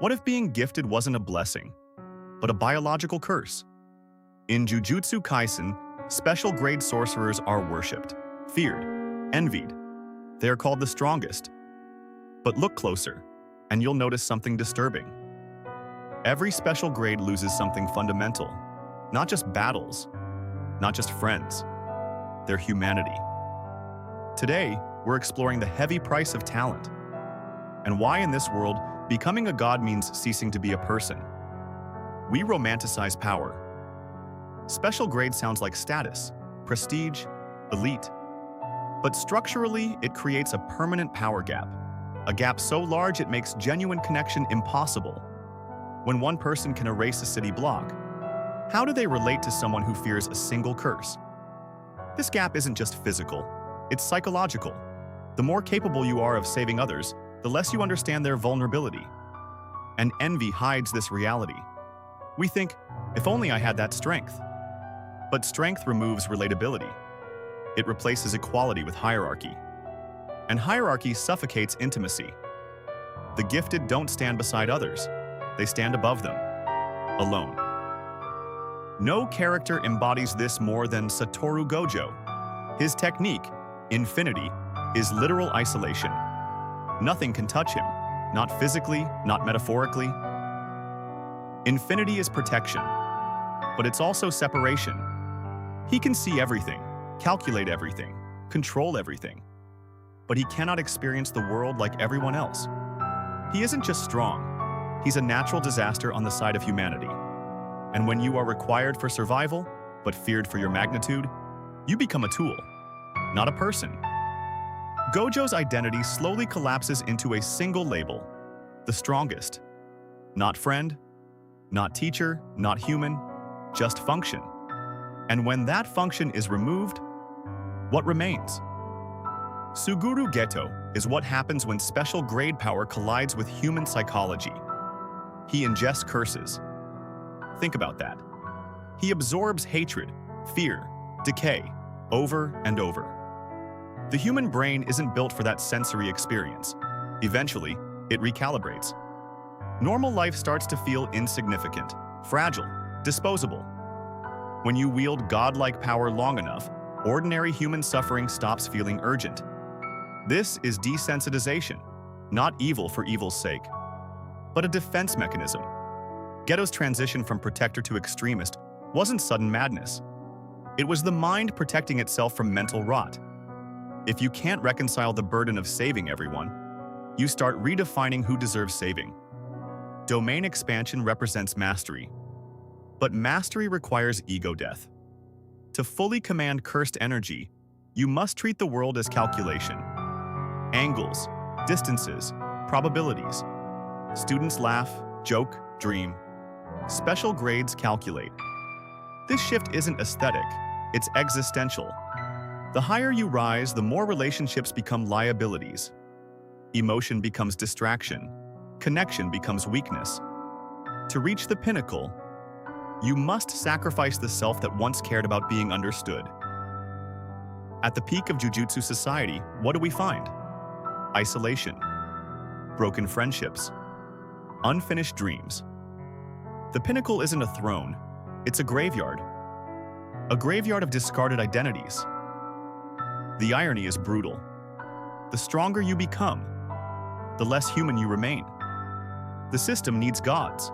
What if being gifted wasn't a blessing, but a biological curse? In Jujutsu Kaisen, special grade sorcerers are worshipped, feared, envied. They are called the strongest. But look closer, and you'll notice something disturbing. Every special grade loses something fundamental. Not just battles, not just friends, their humanity. Today, we're exploring the heavy price of talent, and why in this world, becoming a god means ceasing to be a person. We romanticize power. Special grade sounds like status, prestige, elite. But structurally, it creates a permanent power gap. A gap so large it makes genuine connection impossible. When one person can erase a city block, how do they relate to someone who fears a single curse? This gap isn't just physical, it's psychological. The more capable you are of saving others, the less you understand their vulnerability. And envy hides this reality. We think, if only I had that strength. But strength removes relatability. It replaces equality with hierarchy. And hierarchy suffocates intimacy. The gifted don't stand beside others. They stand above them, alone. No character embodies this more than Satoru Gojo. His technique, infinity, is literal isolation. Nothing can touch him, not physically, not metaphorically. Infinity is protection, but it's also separation. He can see everything, calculate everything, control everything, but he cannot experience the world like everyone else. He isn't just strong, he's a natural disaster on the side of humanity. And when you are required for survival, but feared for your magnitude, you become a tool, not a person. Gojo's identity slowly collapses into a single label, the strongest. Not friend, not teacher, not human, just function. And when that function is removed, what remains? Suguru Geto is what happens when special grade power collides with human psychology. He ingests curses. Think about that. He absorbs hatred, fear, decay, over and over. The human brain isn't built for that sensory experience. Eventually, it recalibrates. Normal life starts to feel insignificant, fragile, disposable. When you wield godlike power long enough, ordinary human suffering stops feeling urgent. This is desensitization, not evil for evil's sake, but a defense mechanism. Geto's transition from protector to extremist wasn't sudden madness. It was the mind protecting itself from mental rot. If you can't reconcile the burden of saving everyone, you start redefining who deserves saving. Domain expansion represents mastery, but mastery requires ego death. To fully command cursed energy, you must treat the world as calculation. Angles, distances, probabilities. Students laugh, joke, dream. Special grades calculate. This shift isn't aesthetic, it's existential. The higher you rise, the more relationships become liabilities. Emotion becomes distraction. Connection becomes weakness. To reach the pinnacle, you must sacrifice the self that once cared about being understood. At the peak of Jujutsu society, what do we find? Isolation, broken friendships, unfinished dreams. The pinnacle isn't a throne, it's a graveyard of discarded identities. The irony is brutal. The stronger you become, the less human you remain. The system needs gods,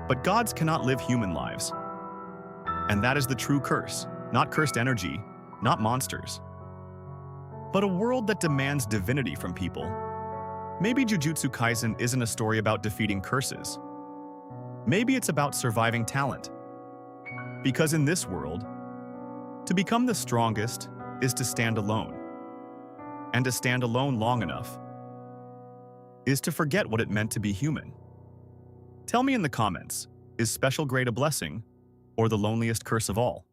but gods cannot live human lives. And that is the true curse, not cursed energy, not monsters, but a world that demands divinity from people. Maybe Jujutsu Kaisen isn't a story about defeating curses. Maybe it's about surviving talent. Because in this world, to become the strongest is to stand alone. And to stand alone long enough is to forget what it meant to be human. Tell me in the comments, is special grade a blessing or the loneliest curse of all?